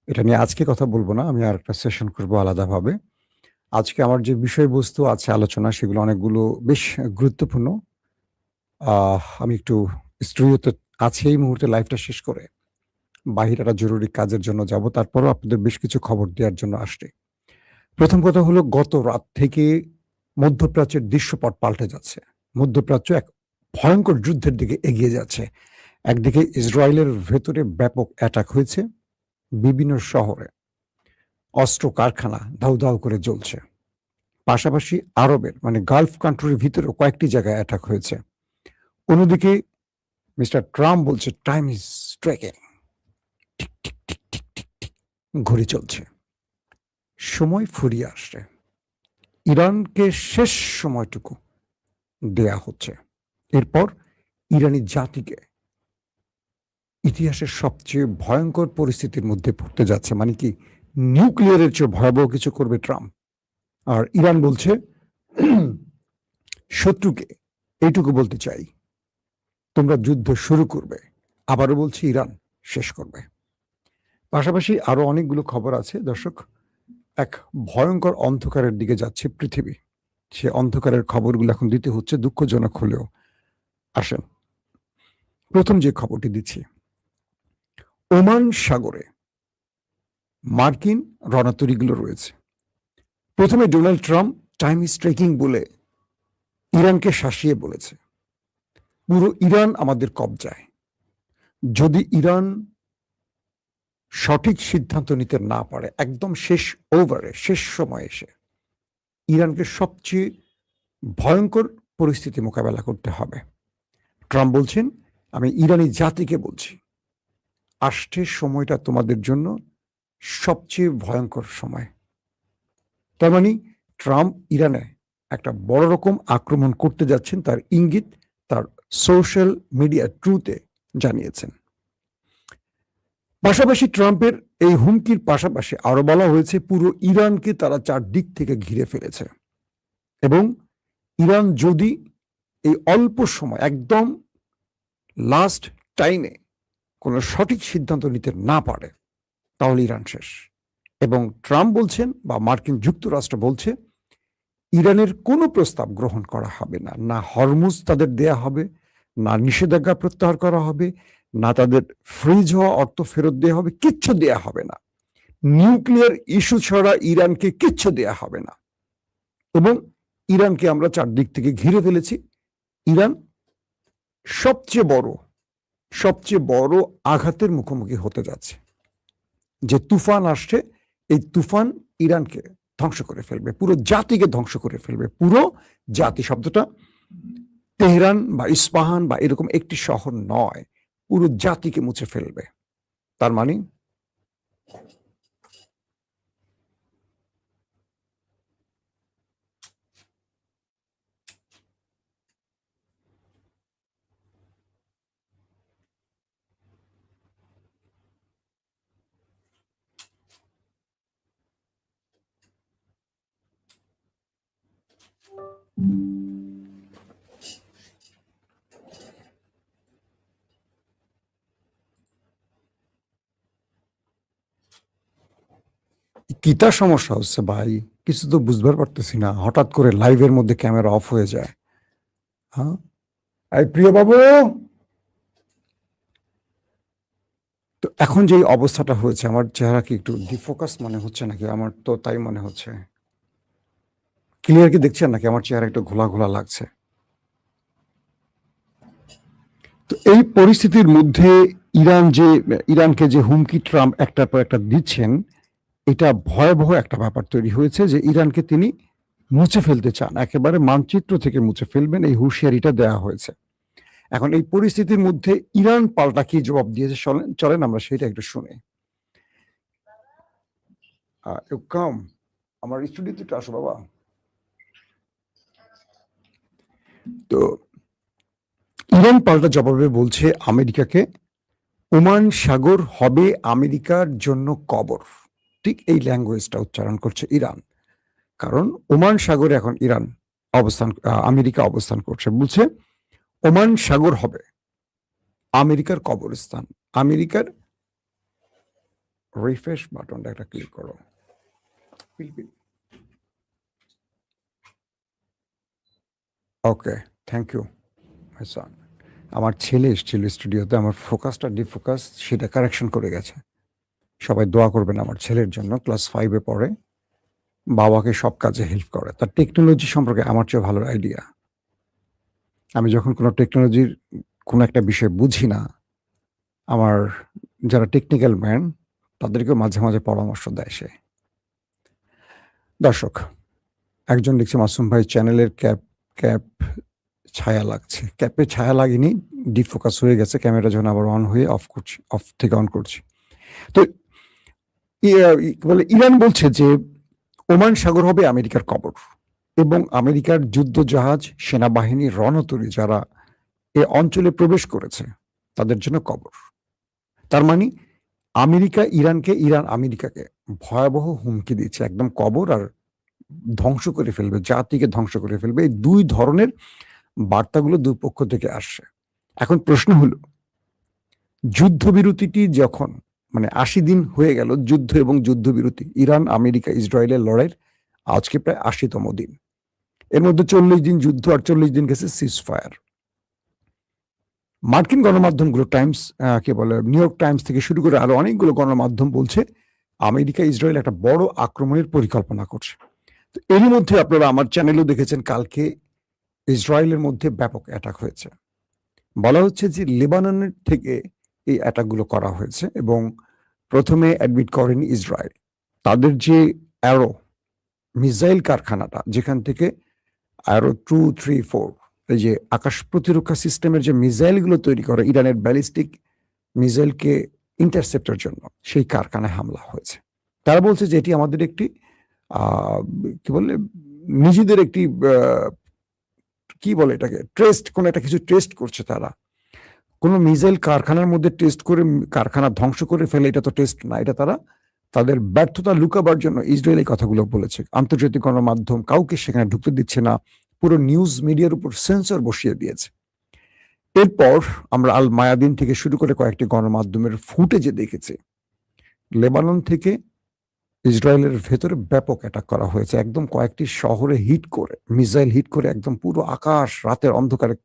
এটা নিয়ে আজকে কথা বলব না। আমি আরেকটা সেশন করব আলাদাভাবে। আজকে আমার যে বিষয়বস্তু আছে আলোচনা সেগুলো অনেকগুলো বেশ গুরুত্বপূর্ণ। আমি একটু স্টুডিওতে আছি এই মুহূর্তে লাইভটা শেষ করে। বাহিরে একটা জরুরি কাজের জন্য যাব। তারপরেও আপনাদের বেশ কিছু খবর দেওয়ার জন্য আসছি। প্রথম কথা হলো গত রাত থেকে মধ্যপ্রাচ্যের দৃশ্যপট পাল্টে যাচ্ছে। মধ্যপ্রাচ্য এক ভয়ঙ্কর যুদ্ধের দিকে এগিয়ে যাচ্ছে। একদিকে ইসরায়েলের ভেতরে ব্যাপক অ্যাটাক হয়েছে বিভিন্ন শহরে। অস্ত্র কারখানা দাউ দাউ করে জ্বলছে। পাশাপাশি আরবের মানে গালফ কান্ট্রির ভিতরেও কয়েকটি জায়গায় অ্যাটাক হয়েছে। অন্যদিকে মিস্টার ট্রাম্প বলছে টাইম ইজ ট্রেকিং, ঘড়ি চলছে, সময় ফুরিয়ে আসছে, ইরানকে শেষ সময়টুকু দেয়া হচ্ছে। এরপর ইরানি জাতিকে ইতিহাসের সবচেয়ে ভয়ঙ্কর পরিস্থিতির মধ্যে পড়তে যাচ্ছে। মানে কি, নিউক্লিয়ারের চেয়ে ভয়াবহ কিছু করবে ট্রাম্প। আর ইরান বলছে শত্রুকে এইটুকু বলতে চাই, তোমরা যুদ্ধ শুরু করবে, আবারও বলছি ইরান শেষ করবে। পাশাপাশি আরো অনেকগুলো খবর আছে দর্শক। এক ভয়ঙ্কর অন্ধকারের দিকে যাচ্ছে পৃথিবী। সে অন্ধকারের খবরগুলো এখন দিতে হচ্ছে, দুঃখজনক হলেও। আসেন, প্রথম যে খবরটি দিচ্ছি, ওমান সাগরে মার্কিন রণতরীগুলো রয়েছে। প্রথমে Donald Trump time is trekking বলে ইরানকে শাসিয়ে বলেছে পুরো ইরান আমাদের কবজায়। যদি ইরান সঠিক সিদ্ধান্ত নিতে না পারে, একদম শেষ ওভারে শেষ সময় এসে ইরানকে সবচেয়ে ভয়ঙ্কর পরিস্থিতি মোকাবেলা করতে হবে। ট্রাম্প বলছেন, আমি ইরানি জাতিকে বলছি, আসছে সময়টা তোমাদের জন্য সবচেয়ে ভয়ঙ্কর সময়। তার মানে ট্রাম্প ইরানে একটা বড় রকম আক্রমণ করতে যাচ্ছেন, তার ইঙ্গিত তার সোশ্যাল মিডিয়া ট্রুতে জানিয়েছেন। পাশাপাশি ট্রাম্পের এই হুমকির পাশাপাশি আরো বলা হয়েছে পুরো ইরানকে তারা চারদিক থেকে ঘিরে ফেলেছে এবং ইরান যদি এই অল্প সময় একদম লাস্ট টাইমে কোনো সঠিক সিদ্ধান্ত নিতে না পারে তাহলে ইরান শেষ। এবং ট্রাম্প বলছেন বা মার্কিন যুক্তরাষ্ট্র বলছে ইরানের কোনো প্রস্তাব গ্রহণ করা হবে না, না হরমুজ তাদের দেয়া হবে, না নিষেধাজ্ঞা প্রত্যাহার করা হবে, না তাদের ফ্রিজ হওয়া অর্থ ফেরত দেওয়া হবে, কিচ্ছু দেয়া হবে না। নিউক্লিয়ার ইস্যু ছাড়া ইরানকে কিচ্ছু দেয়া হবে না। এবং ইরানকে আমরা চারদিক থেকে ঘিরে ফেলেছি। ইরান সবচেয়ে বড় আঘাতের মুখোমুখি হতে যাচ্ছে। যে তুফান আসছে, এই তুফান ইরানকে ধ্বংস করে ফেলবে, পুরো জাতিকে ধ্বংস করে ফেলবে। পুরো জাতি শব্দটা তেহরান বা ইস্পাহান বা এরকম একটি শহর নয়, পুরো জাতিকে মুছে ফেলবে। তার মানে কিতা সমস্যা হচ্ছে ভাই, কিছু তো বুঝবার পারতেছি না। হঠাৎ করে লাইভের মধ্যে ক্যামেরা অফ হয়ে যায়। হ্যাঁ, এই প্রিয় বাবু, তো এখন যে অবস্থাটা হয়েছে, আমার চেহারা কি একটু ডিফোকাস মনে হচ্ছে নাকি? আমার তো তাই মনে হচ্ছে। ক্লিয়ার কি দেখছেন নাকি আমার চেহারা একটু ঘোলা ঘোলা লাগছে? তো এই পরিস্থিতির মধ্যে ইরানকে যে হুমকি ট্রাম্প একটার পর একটা দিচ্ছেন, এটা ভয়াবহ একটা ব্যাপার তৈরি হয়েছে যে ইরানকে তিনি মুছে ফেলতে চান, একেবারে মানচিত্র থেকে মুছে ফেলবেন, এই হুঁশিয়ারিটা দেওয়া হয়েছে। এখন এই পরিস্থিতির মধ্যে ইরান পাল্টা কি জবাব দিয়েছে চলেন আমরা সেটা একটু শুনি। কাম আমার স্টুডিওতে একটু আসো বাবা। তো ইরান পাল্টা জবাবে বলছে আমেরিকাকে, ওমান সাগর হবে আমেরিকার জন্য কবর। ঠিক এই ল্যাঙ্গুয়েজটা উচ্চারণ করছে ইরান, কারণ ওমান সাগরে এখন আমেরিকা অবস্থান করছে। বলছে ওমান সাগর হবে আমেরিকার কবরস্থান, আমেরিকার রিফ্রেশ বাটনটা একটা ক্লিক করো। ওকে, থ্যাংক ইউ মাই সন। আমার ছেলে এসেছিল স্টুডিওতে, আমার ফোকাসটা ডিফোকাস সেটা কারেকশন করে গেছে। সবাই দোয়া করবেন আমার ছেলের জন্য, ক্লাস 5 এ পড়ে, বাবাকে সব কাজে হেল্প করে। তার টেকনোলজি সম্পর্কে আমার চেয়ে ভালো আইডিয়া। আমি যখন কোনো টেকনোলজির কোনো একটা বিষয় বুঝি না, আমার যারা টেকনিক্যাল ম্যান তাদেরকেও মাঝে, মাঝে পরামর্শ দেয় সে। দর্শক, একজন লিখছে, মাসুম ভাই চ্যানেলের ক্যাপ ছায়া লাগছে। ক্যাপে ছায়া লাগেনি, ডিফোকাস হয়ে গেছে। ক্যামেরা যখন আবার অন হয়ে অফ করছি, অফ থেকে অন করছি। তো বলে ইরান বলছে যে ওমান সাগর হবে আমেরিকার কবর, এবং আমেরিকার যুদ্ধ জাহাজ, সেনাবাহিনী, রণতরী যারা এ অঞ্চলে প্রবেশ করেছে তাদের জন্য কবর। তার মানে আমেরিকা ইরানকে, ইরান আমেরিকাকে ভয়াবহ হুমকি দিচ্ছে, একদম কবর আর ধ্বংস করে ফেলবে, জাতিকে ধ্বংস করে ফেলবে। এই দুই ধরনের বার্তাগুলো দুই পক্ষ থেকে আসছে। এখন প্রশ্ন হলো, যুদ্ধবিরতিটি যখন মানে 80 দিন হয়ে গেল যুদ্ধ এবং যুদ্ধবিরতি, ইরান আমেরিকা ইসরায়েলের লড়াইয়ের আজকে প্রায় 80তম দিন। এর মধ্যে 40 দিন যুদ্ধ আর 40 দিন গেছে সিজ ফায়ার। মার্কিন গণমাধ্যমগুলো টাইমস, কে বলে, নিউ ইয়র্ক টাইমস থেকে শুরু করে আরো অনেকগুলো গণমাধ্যম বলছে আমেরিকা ইসরায়েল একটা বড় আক্রমণের পরিকল্পনা করছে। তো এরই মধ্যে আপনারা আমার চ্যানেলেও দেখেছেন, কালকে ইসরায়েলের মধ্যে ব্যাপক অ্যাটাক হয়েছে। বলা হচ্ছে যে লেবাননের থেকে এই অ্যাটাকগুলো করা হয়েছে, এবং প্রথমে অ্যাডমিট করেনি ইসরায়েল। তাদের যে অ্যারো মিসাইল কারখানাটা, যেখান থেকে অ্যারো 2, 3, 4 এই যে আকাশ প্রতিরক্ষা সিস্টেমের যে মিসাইলগুলো তৈরি করে ইরানের ব্যালিস্টিক মিসাইলকে ইন্টারসেপ্টের জন্য, সেই কারখানায় হামলা হয়েছে। তারা বলছে যে এটি আমাদের একটি কি বলে, নিজেদের একটি কি বলে এটাকে, টেস্ট, কোন একটা কিছু টেস্ট করছে তারা। কোনো মিসাইল কারখানার মধ্যে টেস্ট করে কারখানা ধ্বংস করে ফেলে, এটা তো টেস্ট না, এটা তারা তাদের ব্যর্থতা লুকাবার জন্য ইসরায়েল এই কথাগুলো বলেছে। আন্তর্জাতিক গণমাধ্যম কাউকে সেখানে ঢুকতে দিচ্ছে না, পুরো নিউজ মিডিয়ার উপর সেন্সর বসিয়ে দিয়েছে। এরপর আমরা আল মায়াদিন থেকে শুরু করে কয়েকটি গণমাধ্যমের ফুটেজে দেখেছি লেবানন থেকে ইসরায়েলের ভেতরে ব্যাপক অ্যাটাক করা হয়েছে, একদম কয়েকটি শহরে হিট করে, মিসাইল হিট করে একদম পুরো আকাশ রাতের অন্ধকারে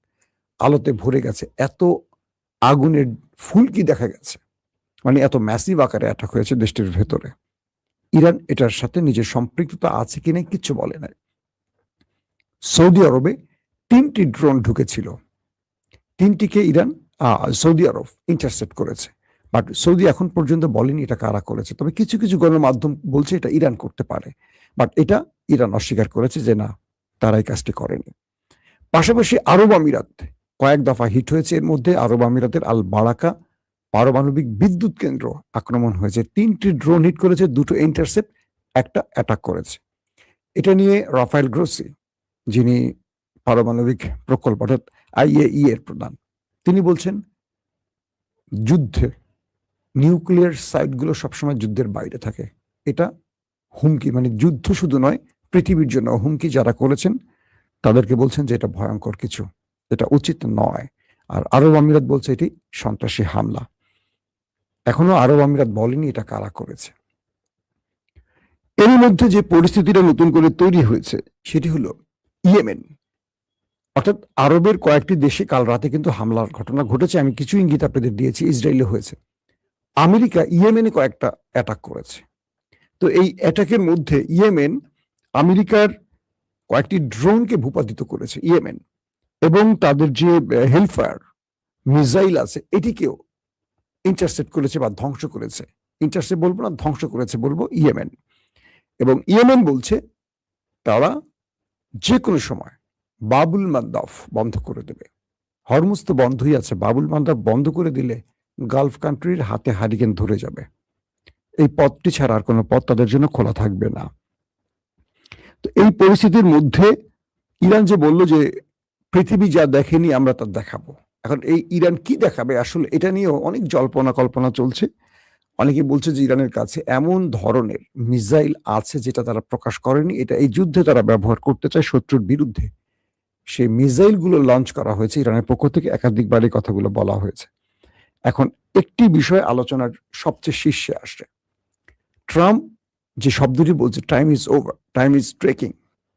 আলোতে ভরে গেছে। এত আগুনের ফুলকি দেখা গেছে, মানে এত ম্যাসিভ আকারে অ্যাটাক হয়েছে দেশটির ভেতরে। ইরান এটার সাথে নিজের সম্পৃক্ততা আছে কিনা কিচ্ছু বলে নাই। সৌদি আরবে 3টি ড্রোন ঢুকেছিল, 3টিকে ইরান সৌদি আরব ইন্টারসেপ্ট করেছে, বাট সৌদি এখন পর্যন্ত বলেনি এটা কারা করেছে। তবে কিছু কিছু গণমাধ্যম বলছে এটা ইরান করতে পারে, বাট এটা ইরান অস্বীকার করেছে যে না, তারা এই কাজটি করেনি। পাশাপাশি আরব আমিরাত কয়েক দফা হিট হয়েছে। এর মধ্যে আরব আমিরাতের আল বারাকা পারমাণবিক বিদ্যুৎ কেন্দ্র আক্রমণ হয়েছে। 3টি ড্রোন হিট করেছে, 2টো ইন্টারসেপ্ট, একটা অ্যাটাক করেছে। এটা নিয়ে রাফায়েল গ্রোসি, যিনি পারমাণবিক প্রকল্প অর্থাৎ IAEA এর প্রধান, তিনি বলছেন যুদ্ধে নিউক্লিয়ার সাইটগুলো সবসময় যুদ্ধের বাইরে থাকে। এটা হুমকি, মানে যুদ্ধ শুধু নয়, পৃথিবীর জন্য হুমকি। যারা করেছেন তাদেরকে বলছেন যে এটা ভয়ঙ্কর কিছু, এটা উচিত নয়। আর আরব আমিরাত বলছে এটি সন্ত্রাসী হামলা। এখনো আরব আমিরাত বলেনি এটা কারা করেছে। এর মধ্যে যে পরিস্থিতিটা নতুন করে তৈরি হয়েছে সেটি হলো ইয়েমেন, অর্থাৎ আরবের কয়েকটি দেশে কাল রাতে কিন্তু হামলার ঘটনা ঘটেছে। আমি কিছু ইঙ্গিত আপনাদের দিয়েছি, ইসরায়েলে হয়েছে। আমেরিকা ইয়েমেনে কয়েকটা অ্যাটাক করেছে। তো এই অ্যাটাকের মধ্যে ইয়েমেন আমেরিকার কয়েকটি ড্রোনকে ভূপাতিত করেছে ইয়েমেন, এবং তাদের যে হেলফায়ার মিসাইল আছে এটিকেও ইন্টারসেপ্ট করেছে বা ধ্বংস করেছে। ইন্টারসেপ্ট বলবো না, ধ্বংস করেছে বলবো ইয়েমেন। এবং ইয়েমেন বলছে তারা যে কোনো সময় বাবুল মান্দাব বন্ধ করে দেবে। হরমুজ তো বন্ধই আছে, বাবুল মান্দাব বন্ধ করে দিলে গালফ কান্ট্রির হাতে হারিকেন ধরে যাবে। এই পথটি ছাড়া আর কোনো পথ তাদের জন্য খোলা থাকবে না। তো এই পরিস্থিতির মধ্যে ইরান যে বলল যে পৃথিবী যা দেখেনি আমরা তা দেখাবো, এখন এই ইরান কি দেখাবে আসলে, এটা নিয়েও অনেক জল্পনা কল্পনা চলছে। অনেকে বলছে যে ইরানের কাছে এমন ধরনের মিসাইল আছে যেটা তারা প্রকাশ করেনি, এটা এই যুদ্ধে তারা ব্যবহার করতে চায় শত্রুর বিরুদ্ধে। সেই মিসাইলগুলো লঞ্চ করা হয়েছে ইরানের পক্ষ থেকে, একাধিকবার এই কথাগুলো বলা হয়েছে। এখন একটি বিষয় আলোচনার সবচেয়ে শীর্ষে আসছে, ট্রাম্প যে শব্দটি বলছে, time is over, time is trekking,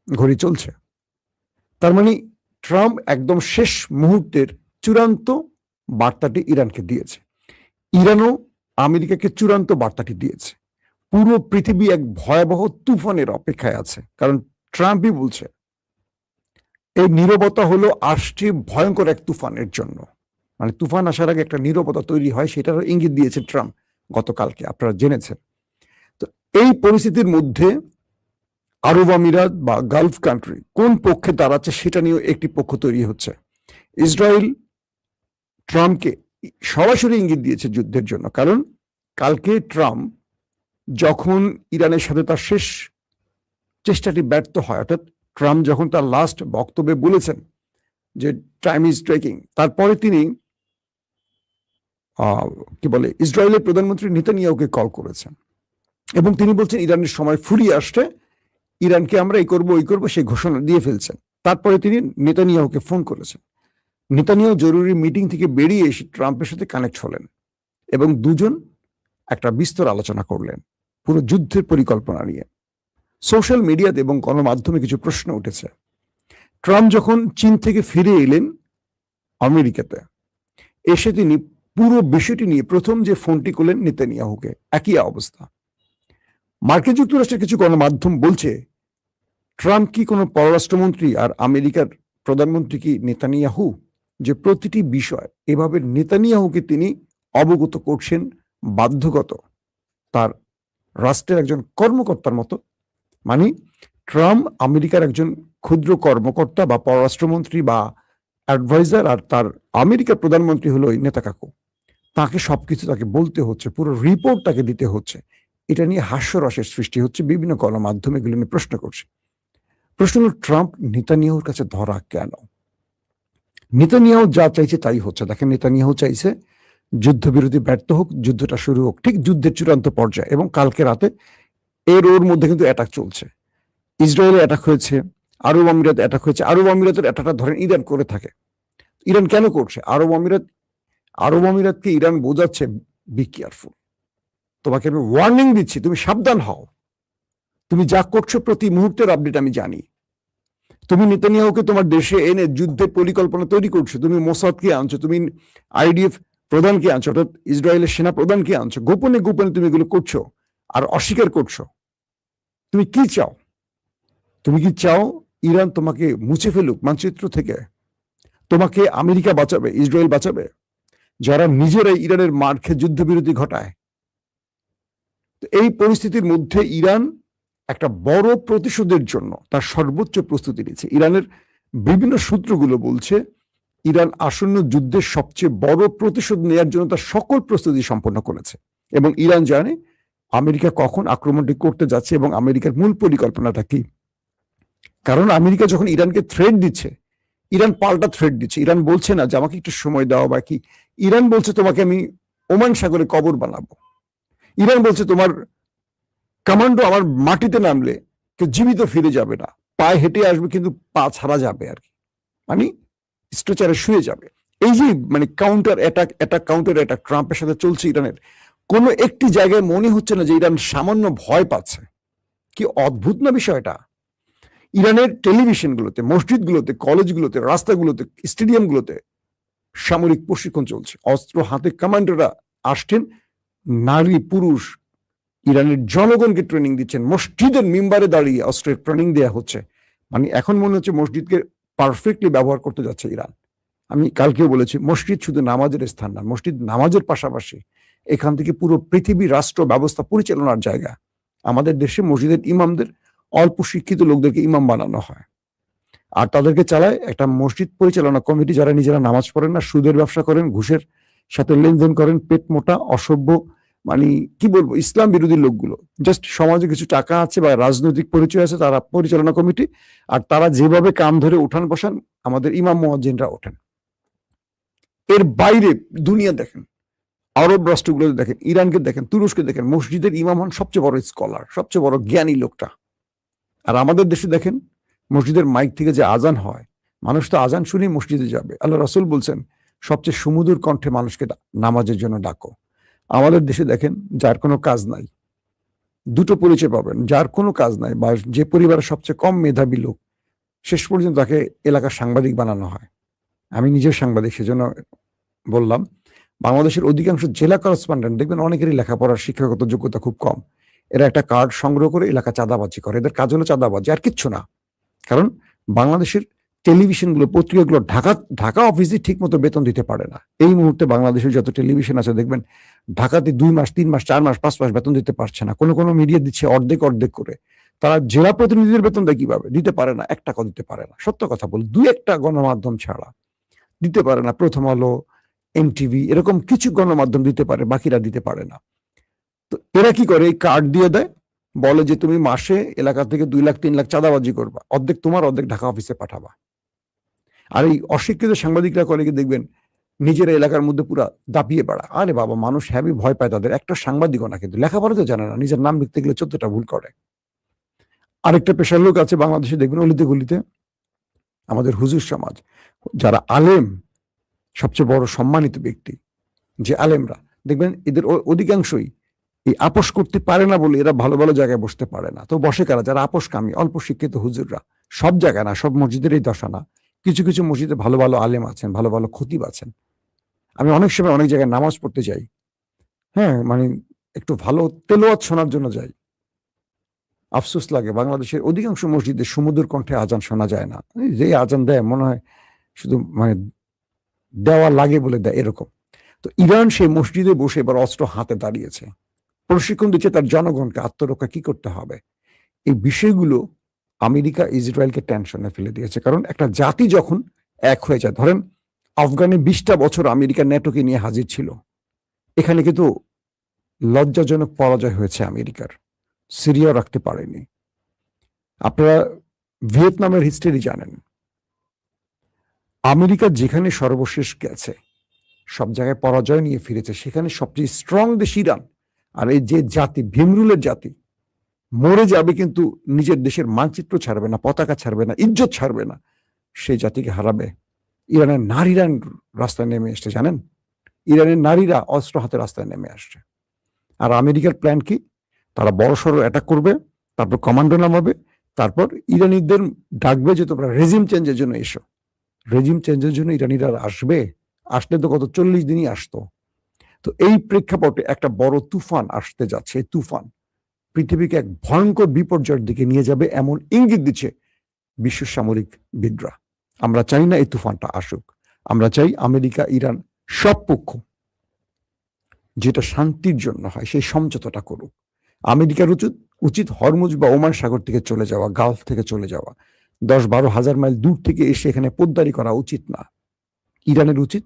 ঘড়ি চলছে, তার মানে ট্রাম্প একদম শেষ মুহূর্তের চূড়ান্ত বার্তাটি ইরানকে দিয়েছে। ইরানও আমেরিকাকে চূড়ান্ত বার্তাটি দিয়েছে। পুরো পৃথিবী এক ভয়াবহ তুফানের অপেক্ষায় আছে, কারণ ট্রাম্পই বলছে এই নীরবতা হলো আসছে ভয়ঙ্কর এক তুফানের জন্য। মানে তুফান আসার আগে একটা নীরবতা তৈরি হয়, সেটারও ইঙ্গিত দিয়েছে ট্রাম্প গতকালকে, আপনারা জেনেছেন। তো এই পরিস্থিতির মধ্যে আরব আমিরাত বা গালফ কান্ট্রি কোন পক্ষে দাঁড়াচ্ছে সেটা নিয়েও একটি পক্ষ তৈরি হচ্ছে। ইসরায়েল ট্রাম্পকে সরাসরি ইঙ্গিত দিয়েছে যুদ্ধের জন্য, কারণ কালকে ট্রাম্প যখন ইরানের সাথে তার শেষ চেষ্টাটি ব্যর্থ হয়, অর্থাৎ ট্রাম্প যখন তার লাস্ট বক্তব্যে বলেছেন যে টাইম ইজ ট্রেকিং, তারপরে তিনি কি বলে ইসরায়েলের প্রধানমন্ত্রী নেতানিয়াহুকে কল করেছেন এবং তিনি বলছেন ইরানের সময় ফুরিয়ে আসছে, ইরানকে আমরা এই করবো ওই করবো সেই ঘোষণা দিয়ে ফেলছেন। তারপরে তিনি নেতানিয়াহুকে ফোন করেছেন। নেতানিয়াহু জরুরি মিটিং থেকে বেরিয়ে এসে ট্রাম্পের সাথে কানেক্ট হলেন এবং দুজন একটা বিস্তর আলোচনা করলেন পুরো যুদ্ধের পরিকল্পনা নিয়ে। সোশ্যাল মিডিয়াতে এবং গণমাধ্যমে কিছু প্রশ্ন উঠেছে। ট্রাম্প যখন চীন থেকে ফিরে এলেন আমেরিকাতে, এসে তিনি পুরো বিষয়টি নিয়ে প্রথম যে ফোনটি করলেন নেতানিয়াহুকে, একই অবস্থা। মার্কিন যুক্তরাষ্ট্রের কিছু গণমাধ্যম বলছে ট্রাম্প কি কোনো পররাষ্ট্রমন্ত্রী আর আমেরিকার প্রধানমন্ত্রী কি নেতানিয়াহু, যে প্রতিটি বিষয় এভাবে নেতানিয়াহুকে তিনি অবগত করছেন বাধ্যগত তার রাষ্ট্রের একজন কর্মকর্তার মতো। মানে ট্রাম্প আমেরিকার একজন ক্ষুদ্র কর্মকর্তা বা পররাষ্ট্রমন্ত্রী বা অ্যাডভাইজার, আর তার আমেরিকার প্রধানমন্ত্রী হলো ওই নেতা কাকু। তাকে সবকিছু তাকে বলতে হচ্ছে, পুরো রিপোর্ট তাকে দিতে হচ্ছে। এটা নিয়ে হাস্যরসের সৃষ্টি হচ্ছে, বিভিন্ন গণমাধ্যমে এগুলো নিয়ে প্রশ্ন করছে। প্রশ্ন হল ট্রাম্প নেতানিয়াহুর কাছে ধরা কেন? নেতানিয়াহু যা চাইছে তাই হচ্ছে। দেখেন, নেতানিয়াহু চাইছে যুদ্ধবিরতি ব্যর্থ হোক, যুদ্ধটা শুরু হোক ঠিক যুদ্ধের চূড়ান্ত পর্যায়ে। এবং কালকে রাতে ওর মধ্যে কিন্তু অ্যাটাক চলছে। ইসরায়েলে অ্যাটাক হয়েছে, আরব আমিরাত অ্যাটাক হয়েছে। আরব আমিরাতের অ্যাটাকটা ধরেন ইরান করে থাকে। ইরান কেন করছে? আরব আমিরাতকে ইরান বোঝাচ্ছে বি কেয়ারফুল, তোমাকে আমি ওয়ার্নিং দিচ্ছি, তুমি সাবধান হও, তুমি যা করছো প্রতি মুহূর্তের আপডেট আমি জানি। তুমি নেতানিয়াহুকে তোমার দেশে এনে যুদ্ধের পরিকল্পনা তৈরি করছো, তুমি মোসাদকে আনছো, তুমি আইডিএফ প্রধানকে আনছো, অর্থাৎ ইসরায়েলের সেনা প্রধানকে আনছো, গোপনে গোপনে তুমি এগুলো করছো আর অস্বীকার করছো। তুমি কি চাও? তুমি কি চাও ইরান তোমাকে মুছে ফেলুক মানচিত্র থেকে? তোমাকে আমেরিকা বাঁচাবে, ইসরায়েল বাঁচাবে, যারা নিজেরাই ইরানের মার খেয়ে যুদ্ধবিরতি ঘটায়? তো এই পরিস্থিতির মধ্যে ইরান একটা বড় প্রতিশোধের জন্য তার সর্বোচ্চ প্রস্তুতি নিচ্ছে। ইরানের বিভিন্ন সূত্রগুলো বলছে ইরান আসন্ন যুদ্ধের সবচেয়ে বড় প্রতিশোধ নেওয়ার জন্য তার সকল প্রস্তুতি সম্পন্ন করেছে এবং ইরান জানে আমেরিকা কখন আক্রমণটি করতে যাচ্ছে এবং আমেরিকার মূল পরিকল্পনাটা কি। কারণ আমেরিকা যখন ইরানকে থ্রেট দিচ্ছে, ইরান পাল্টা থ্রেট দিচ্ছে। ইরান বলছে না যে আমাকে একটু সময় দেওয়া বা কি, ইরান বলছে তোমাকে আমি ওমান সাগরে কবর বানাবো। ইরান বলছে তোমার কমান্ডো আমার মাটিতে নামলে কেউ জীবিত ফিরে যাবে না, পায়ে হেঁটে আসবে কিন্তু পা ছাড়া যাবে আর কি, মানে স্ট্রেচারে শুয়ে যাবে। এই যে মানে কাউন্টার অ্যাটাক ট্রাম্পের সাথে চলছে ইরানের, কোনো একটি জায়গায় মনে হচ্ছে না যে ইরান সামান্য ভয় পাচ্ছে। কি অদ্ভুত না বিষয়টা! ইরানের টেলিভিশনগুলোতে, মসজিদগুলোতে, কলেজগুলোতে, রাস্তাগুলোতে, স্টেডিয়ামগুলোতে সামরিক প্রশিক্ষণ চলছে, অস্ত্র হাতে কমান্ডাররা আসছেন, নারী পুরুষ ইরানের জনগণকে ট্রেনিং দিচ্ছেন, মসজিদের মিম্বারে দাঁড়িয়ে অস্ত্রের ট্রেনিং দেওয়া হচ্ছে। মানে এখন মনে হচ্ছে মসজিদকে পারফেক্টলি ব্যবহার করতে যাচ্ছে ইরান। আমি কালকেও বলেছি, মসজিদ শুধু নামাজের স্থান না, মসজিদ নামাজের পাশাপাশি এখান থেকে পুরো পৃথিবী রাষ্ট্র ব্যবস্থা পরিচালনার জায়গা। আমাদের দেশে মসজিদের ইমামদের অল্প শিক্ষিত লোকদেরকে ইমাম বানানো হয়, আর তাদেরকে চালায় একটা মসজিদ পরিচালনা কমিটি, যারা নিজেরা নামাজ পড়েন না, সুদের ব্যবসা করেন, ঘুষের সাথে লেনদেন করেন, পেট মোটা, অসভ্য, মানে কি বলবো, ইসলাম বিরোধী লোকগুলো। জাস্ট সমাজে কিছু টাকা আছে বা রাজনৈতিক পরিচয় আছে, তারা পরিচালনা কমিটি, আর তারা যেভাবে কাম ধরে উঠান বসান আমাদের ইমাম মুয়াজ্জিনরা ওঠেন। এর বাইরে দুনিয়া দেখেন, আরব রাষ্ট্রগুলোতে দেখেন, ইরানকে দেখেন, তুরস্কে দেখেন, মসজিদের ইমাম হন সবচেয়ে বড় স্কলার, সবচেয়ে বড় জ্ঞানী লোকটা। আর আমাদের দেশে দেখেন, মসজিদের মাইক থেকে যে আজান হয়, মানুষ তো আজান শুনেই মসজিদে যাবে। আল্লাহ রাসূল বলছেন সবচেয়ে সুমধুর কণ্ঠে মানুষকে নামাজের জন্য ডাকো। আমাদের দেশে দেখেন, যার কোনো কাজ নাই, দুটো পরিচয় পাবেন, যার কোনো কাজ নাই বা যে পরিবারের সবচেয়ে কম মেধাবী লোক, শেষ পর্যন্ত তাকে এলাকার সাংবাদিক বানানো হয়। আমি নিজেও সাংবাদিক, সেজন্য বললাম। বাংলাদেশের অধিকাংশ জেলা করেসপন্ডেন্ট দেখবেন অনেকেরই লেখাপড়ার শিক্ষাগত যোগ্যতা খুব কম। এরা একটা কার্ড সংগ্রহ করে এলাকা চাঁদাবাজি করে, এদের কাজ হলো চাঁদাবাজি, আর কিচ্ছু না। কারণ বাংলাদেশের টেলিভিশনগুলো, পত্রিকাগুলো ঢাকা অফিসে ঠিক মতো বেতন দিতে পারে না। এই মুহূর্তে বাংলাদেশের যত টেলিভিশন আছে দেখবেন ঢাকাতে 2 মাস, 3 মাস, 4 মাস, 5 মাস বেতন দিতে পারছে না। কোনো মিডিয়া দিচ্ছে অর্ধেক অর্ধেক করে। তারা জেলা প্রতিনিধিদের বেতন দেয় কিভাবে? দিতে পারে না, 1 টাকাও দিতে পারে না। সত্য কথা বলি, 2-1টা গণমাধ্যম ছাড়া দিতে পারে না। প্রথম আলো, এনটিভি, এরকম কিছু গণমাধ্যম দিতে পারে, বাকিরা দিতে পারে না। তো এরা কি করে? এই কার্ড দিয়ে দেয়, বলে যে তুমি মাসে এলাকা থেকে 2 লাখ 3 লাখ চাঁদাবাজি করবা, অর্ধেক তোমার, অর্ধেক ঢাকা অফিসে পাঠাবা। আর এই অশিক্ষিত সাংবাদিকরা করে কি দেখবেন নিজের এলাকার মধ্যে পুরা দাপিয়ে বেড়া। আরে বাবা, মানুষ হ্যাভি ভয় পায় তাদের। একটা সাংবাদিকও না, কিন্তু লেখাপড়া তো জানে না, নিজের নাম লিখতে গেলে 14টা ভুল করে। আরেকটা পেশার লোক আছে বাংলাদেশে, দেখবেন অলিতে গলিতে আমাদের হুজুর সমাজ, যারা আলেম, সবচেয়ে বড় সম্মানিত ব্যক্তি যে আলেমরা, দেখবেন এদের অধিকাংশই এই আপোষ করতে পারে না বলে এরা ভালো ভালো জায়গায় বসতে পারে না। তো বসে কারা? যারা আপোষকামী, অল্প শিক্ষিত হুজুররা। সব জায়গায় না, সব মসজিদের এই দশা না। কিছু কিছু মসজিদে ভালো ভালো আলেম আছেন, ভালো ভালো খতিব আছেন। আমি অনেক সময় অনেক জায়গায় নামাজ পড়তে যাই, হ্যাঁ, মানে একটু ভালো তেলাওয়াত শোনার জন্য যাই। আফসোস লাগে, বাংলাদেশের অধিকাংশ মসজিদে সুমধুর কণ্ঠে আজান শোনা যায় না। যে আজান দেয় মনে হয় শুধু মানে দেওয়া লাগে বলে দেয়, এরকম। তো ইরান সেই মসজিদে বসে এবার অস্ত্র হাতে দাঁড়িয়েছে, প্রশিক্ষণ দিচ্ছে তার জনগণকে আত্মরক্ষা কি করতে হবে। এই বিষয়গুলো আমেরিকা ইসরায়েলকে টেনশনে ফেলে দিয়েছে। কারণ একটা জাতি যখন এক হয়ে যায়, ধরেন আফগানে 20টা বছর আমেরিকা ন্যাটোকে নিয়ে হাজির ছিল, এখানে কিন্তু লজ্জাজনক পরাজয় হয়েছে আমেরিকার। সিরিয়াও রাখতে পারেনি। আপনারা ভিয়েতনামের হিস্ট্রি জানেন। আমেরিকা যেখানে সর্বশেষ গেছে, সব জায়গায় পরাজয় নিয়ে ফিরেছে, সেখানে সবচেয়ে স্ট্রং দেশ ইরান। আর এই যে জাতি, ভীমরুলের জাতি, মরে যাবে কিন্তু নিজের দেশের মানচিত্র ছাড়বে না, পতাকা ছাড়বে না, ইজ্জত ছাড়বে না, সেই জাতিকে হারাবে। ইরানের নারীরা রাস্তায় নেমে এসছে, জানেন? ইরানের নারীরা অস্ত্র হাতে রাস্তায় নেমে আসছে। আর আমেরিকার প্ল্যান কি? তারা বড়সড় অ্যাটাক করবে, তারপর কমান্ডো নামাবে, তারপর ইরানিদের ডাকবে যে তোমরা রেজিম চেঞ্জের জন্য এসো। রেজিম চেঞ্জের জন্য ইরানিরা আসবে? আসলে তো গত 40 দিনই আসতো। তো এই প্রেক্ষাপটে একটা বড় তুফান আসতে যাচ্ছে। এই তুফান পৃথিবীকে এক ভয়ঙ্কর বিপর্যয়ের দিকে নিয়ে যাবে, এমন ইঙ্গিত দিচ্ছে বিশ্ব সামরিক বিদরা। আমরা চাই না এই তুফানটা আসুক। আমরা চাই আমেরিকা, ইরান, সব পক্ষ যেটা শান্তির জন্য হয় সেই সমঝোতাটা করুক। আমেরিকার উচিত হরমুজ বা ওমান সাগর থেকে চলে যাওয়া, গালফ থেকে চলে যাওয়া। 10-12 হাজার মাইল দূর থেকে এসে এখানে পোদ্দারি করা উচিত না। ইরানের উচিত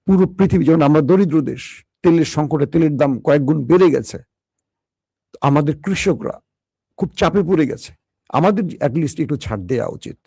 পুরো পৃথিবী, যেমন আমরা দরিদ্র দেশ, তেলের সংকটে তেলের দাম কয়েক গুণ বেড়ে গেছে, আমাদের কৃষকরা খুব চাপে পড়ে গেছে, আমাদের অ্যাটলিস্ট একটু ছাড় দেওয়া উচিত।